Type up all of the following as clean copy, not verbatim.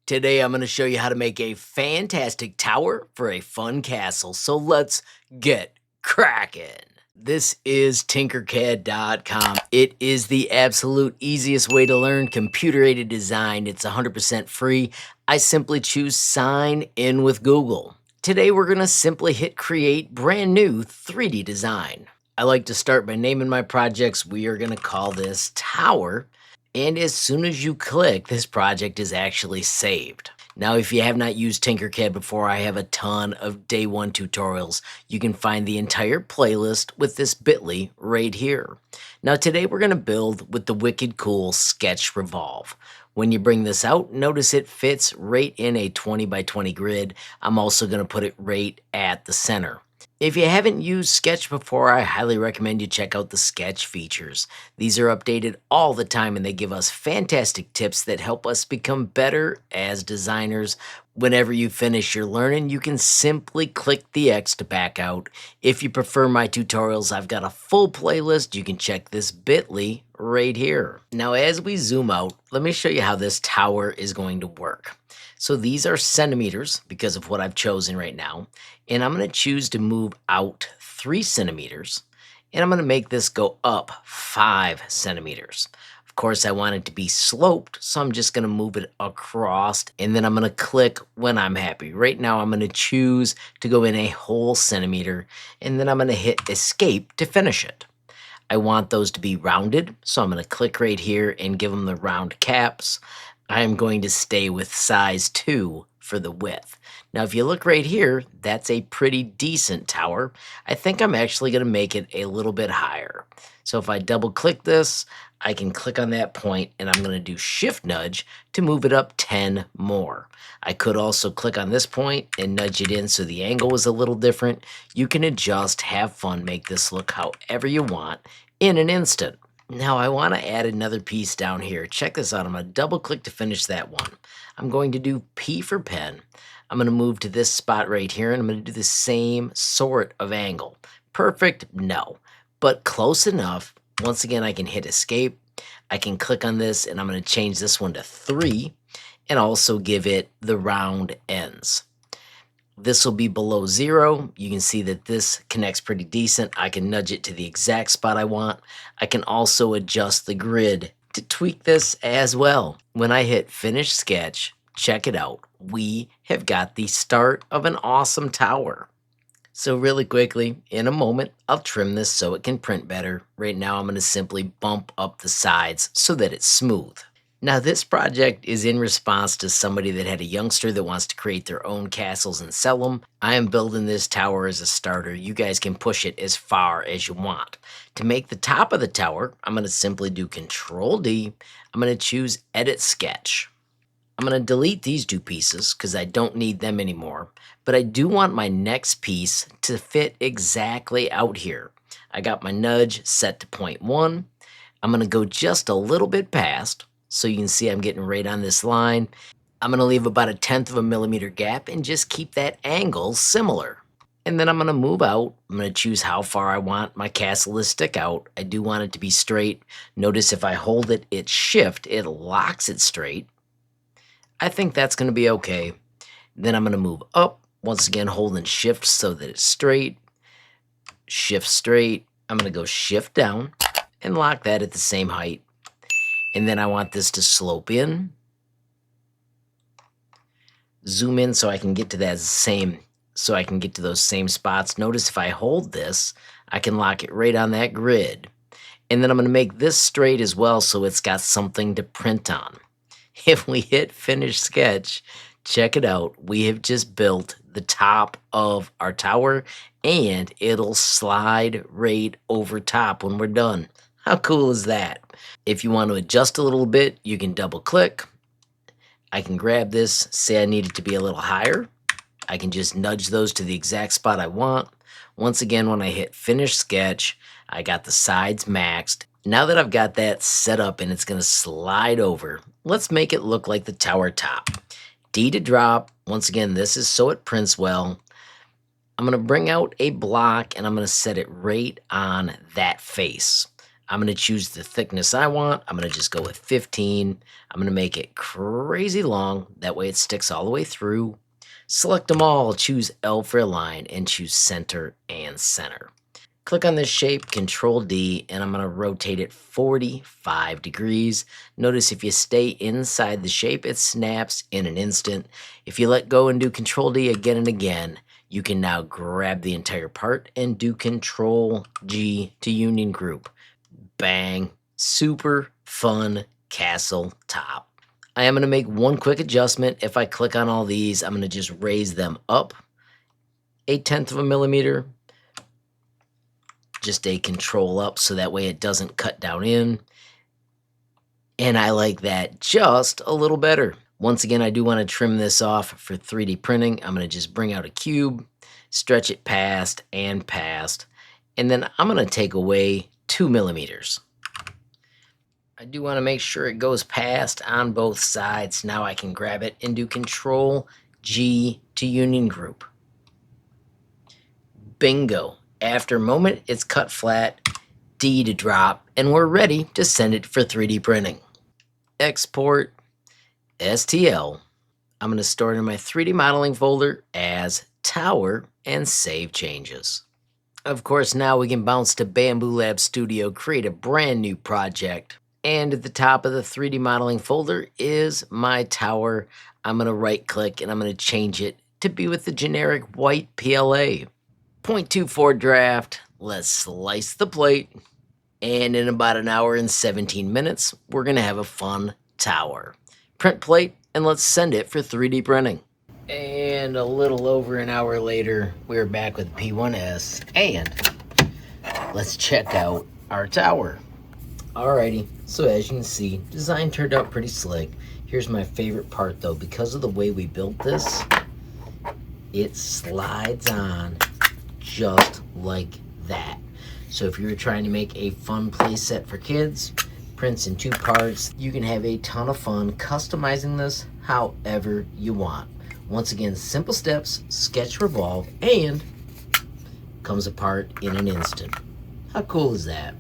Today I'm going to show you how to make a fantastic tower for a fun castle. So let's get cracking. This is Tinkercad.com. It is the absolute easiest way to learn computer-aided design. It's 100% free. I simply choose sign in with Google. Today we're going to simply hit create brand new 3D design. I like to start by naming my projects. We are going to call this tower. And as soon as you click, this project is actually saved. Now, if you have not used Tinkercad before, I have a ton of day one tutorials. You can find the entire playlist with this bit.ly right here. Now, today we're going to build with the wicked cool Sketch Revolve. When you bring this out, notice it fits right in a 20 by 20 grid. I'm also going to put it right at the center. If you haven't used Sketch before, I highly recommend you check out the Sketch features. These are updated all the time and they give us fantastic tips that help us become better as designers. Whenever you finish your learning, you can simply click the X to back out. If you prefer my tutorials, I've got a full playlist. You can check this bit.ly right here. Now, as we zoom out, let me show you how this tower is going to work. So these are centimeters because of what I've chosen right now. And I'm going to choose to move out 3 centimeters. And I'm going to make this go up 5 centimeters. Of course, I want it to be sloped, so I'm just going to move it across. And then I'm going to click when I'm happy. Right now, I'm going to choose to go in a whole centimeter. And then I'm going to hit escape to finish it. I want those to be rounded, so I'm going to click right here and give them the round caps. I'm going to stay with size 2 for the width. Now, if you look right here, that's a pretty decent tower. I think I'm actually going to make it a little bit higher. So if I double click this, I can click on that point and I'm going to do shift nudge to move it up 10 more. I could also click on this point and nudge it in so the angle is a little different. You can adjust, have fun, make this look however you want in an instant. Now I want to add another piece down here. Check this out. I'm going to double click to finish that one. I'm going to do P for pen. I'm going to move to this spot right here and I'm going to do the same sort of angle. Perfect? No, but close enough. Once again, I can hit escape. I can click on this and I'm going to change this one to 3 and also give it the round ends. This will be below 0. You can see that this connects pretty decent. I can nudge it to the exact spot I want. I can also adjust the grid to tweak this as well. When I hit finish sketch, check it out. We have got the start of an awesome tower. So really quickly, in a moment, I'll trim this so it can print better. Right now, I'm going to simply bump up the sides so that it's smooth. Now, this project is in response to somebody that had a youngster that wants to create their own castles and sell them. I am building this tower as a starter. You guys can push it as far as you want. To make the top of the tower, I'm going to simply do Control D. I'm going to choose Edit Sketch. I'm going to delete these 2 pieces because I don't need them anymore. But I do want my next piece to fit exactly out here. I got my nudge set to 0.1. I'm going to go just a little bit past. So you can see I'm getting right on this line. I'm going to leave about 1/10 of a millimeter gap and just keep that angle similar. And then I'm going to move out. I'm going to choose how far I want my castle to stick out. I do want it to be straight. Notice if I hold it, it's shift, it locks it straight. I think that's going to be okay. Then I'm going to move up. Once again, holding shift so that it's straight. Shift straight. I'm going to go shift down and lock that at the same height. And then I want this to slope in. Zoom in so I can get to that those same spots. Notice if I hold this, I can lock it right on that grid. And then I'm going to make this straight as well so it's got something to print on. If we hit finish sketch, check it out. We have just built the top of our tower and it'll slide right over top when we're done. How cool is that? If you want to adjust a little bit, you can double click. I can grab this, say I need it to be a little higher. I can just nudge those to the exact spot I want. Once again, when I hit finish sketch, I got the sides maxed. Now that I've got that set up and it's going to slide over, let's make it look like the tower top. D to drop. Once again, this is so it prints well. I'm going to bring out a block and I'm going to set it right on that face. I'm going to choose the thickness I want. I'm going to just go with 15. I'm going to make it crazy long. That way it sticks all the way through. Select them all, choose L for align, and choose center and center. Click on this shape, Control D, and I'm going to rotate it 45 degrees. Notice if you stay inside the shape, it snaps in an instant. If you let go and do Control D again and again, you can now grab the entire part and do Control G to union group. Bang. Super fun castle top. I am going to make one quick adjustment. If I click on all these, I'm going to just raise them up 1/10 of a millimeter. Just a control up so that way it doesn't cut down in. And I like that just a little better. Once again, I do want to trim this off for 3D printing. I'm going to just bring out a cube, stretch it past and past, and then I'm going to take away 2 millimeters. I do want to make sure it goes past on both sides. Now I can grab it and do Control G to union group. Bingo. After a moment, it's cut flat, D to drop, and we're ready to send it for 3D printing. Export, STL. I'm going to store it in my 3D modeling folder as Tower and save changes. Of course, now we can bounce to Bamboo Lab Studio, create a brand new project. And at the top of the 3D modeling folder is my tower. I'm going to right click and I'm going to change it to be with the generic white PLA. 0.24 draft, let's slice the plate, and in about an hour and 17 minutes, we're gonna have a fun tower. Print plate, and let's send it for 3D printing. And a little over an hour later, we're back with P1S, and let's check out our tower. Alrighty, so as you can see, design turned out pretty slick. Here's my favorite part though, because of the way we built this, it slides on just like that. So if you're trying to make a fun play set for kids, prints in 2 parts, you can have a ton of fun customizing this however you want. Once again, simple steps, sketch revolve, and comes apart in an instant. How cool is that?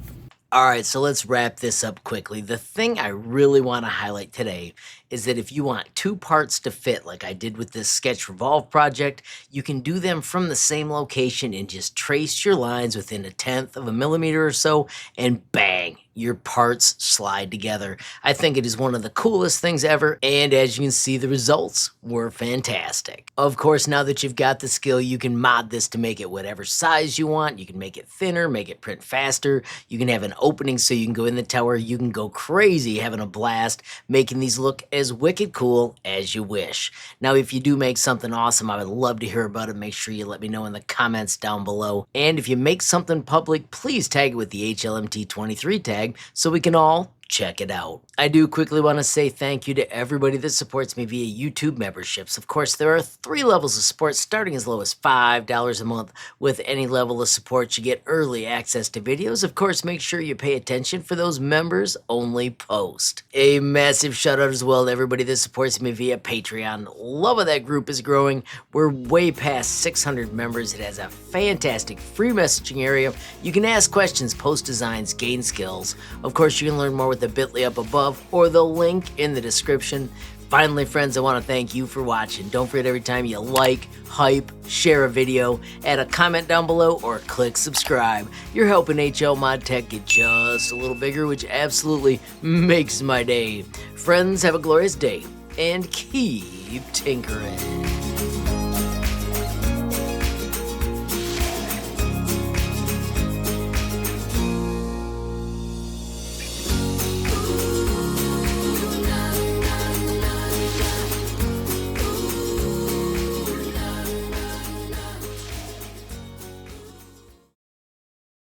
Alright, so let's wrap this up quickly. The thing I really want to highlight today is that if you want 2 parts to fit like I did with this Sketch Revolve project, you can do them from the same location and just trace your lines within 1/10 of a millimeter or so, and bang, your parts slide together. I think it is one of the coolest things ever, and as you can see, the results were fantastic. Of course, now that you've got the skill, you can mod this to make it whatever size you want. You can make it thinner, make it print faster. You can have an opening so you can go in the tower. You can go crazy having a blast, making these look as wicked cool as you wish. Now, if you do make something awesome, I would love to hear about it. Make sure you let me know in the comments down below. And if you make something public, please tag it with the HLMT23 tag so we can all check it out. I do quickly want to say thank you to everybody that supports me via YouTube memberships. Of course, there are 3 levels of support starting as low as $5 a month. With any level of support, you get early access to videos. Of course, make sure you pay attention for those members only posts. A massive shout out as well to everybody that supports me via Patreon. Love how that group is growing. We're way past 600 members. It has a fantastic free messaging area. You can ask questions, post designs, gain skills. Of course, you can learn more with the bit.ly up above or the link in the description. Finally, friends, I want to thank you for watching. Don't forget, every time you like, hype, share a video, add a comment down below, or click subscribe. You're helping HLModTech get just a little bigger, which absolutely makes my day. Friends, have a glorious day, and keep tinkering.